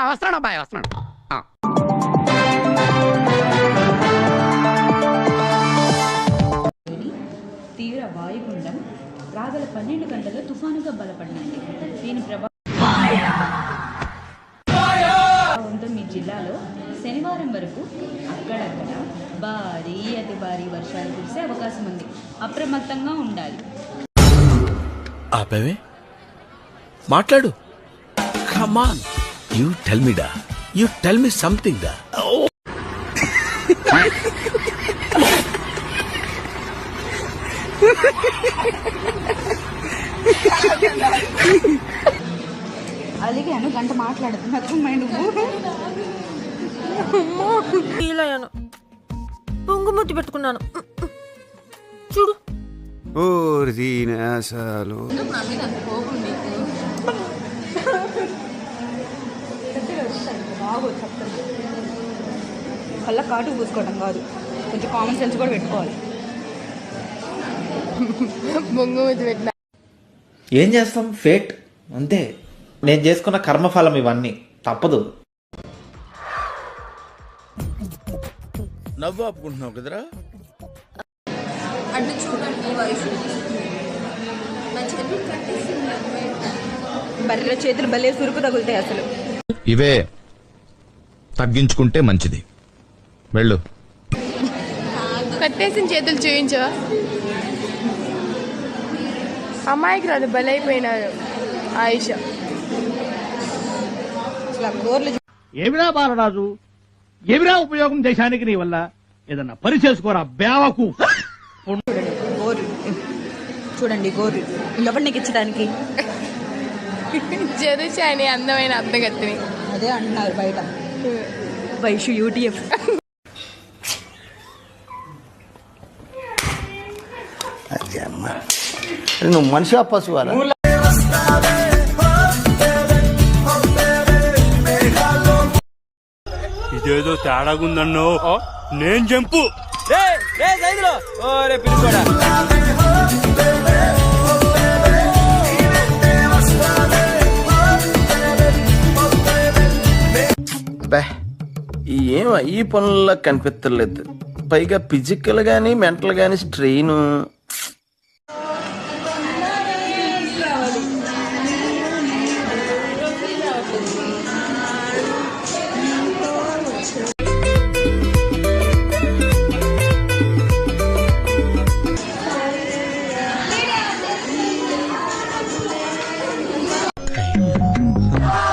వస్తున్నాడు అబ్బాయి వస్తున్నాడు. తీవ్ర వాయుగుండం రాగల 12 గంటల్లో తుఫానుగా బలపడినది. దీని ప్రభావంతో మీ జిల్లాలో శనివారం వరకు అక్కడక్కడ భారీ అతి భారీ వర్షాలు కురిసే అవకాశం ఉంది. అప్రమత్తంగా ఉండాలి. ఆపేవే మాట్లాడు. Come on, you tell me డా, యు టెల్ మీ సంథింగ్ డా. అలిగాను, గంట మాట్లాడుతున్నా నువ్వు. పొంగుముట్టి పెట్టుకున్నాను చూడు. కళ్ళ కాటు పూసుకోవడం కాదు, కొంచెం కామన్ సెన్స్ కూడా పెట్టుకోవాలి. ఏం చేస్తాం, ఫేట్ అంతే. నేను చేసుకున్న కర్మఫలం ఇవన్నీ, తప్పదు. నవ్వు ఆపుకుంటున్నావు కదరా. అంటే చూడండి వయసు బర్రె చేతులు భలే సురుకు తగులుతాయి అసలు. ఇవే తగ్గించుకుంటే మంచిది. వెళ్ళు. కట్టేసిన చేతులు చూపించవా? అమ్మాయికి రాదు, బలైపోయినాడు ఆయుష. ఏమిరా బాలరాజు, ఏమిరా ఉపయోగం దేశానికి నీ వల్ల? ఏదన్నా పని చేసుకోరా బేవకు. గోరు చూడండి, గోరు ఎవరు నీకు ఇచ్చడానికి? జరుచాని అందమైన అద్దగత్తిని. అదే అంటున్నారు బయట. వైషు యూటీఎఫ్. నువ్వు మనిషి పశువాలా? ఇదేదో తేడాగుందన్నో. నేను జంపు ఏం ఈ పనుల్లో కనిపించలేదు. పైగా ఫిజికల్ గానీ మెంటల్ గానీ స్ట్రెయిన్.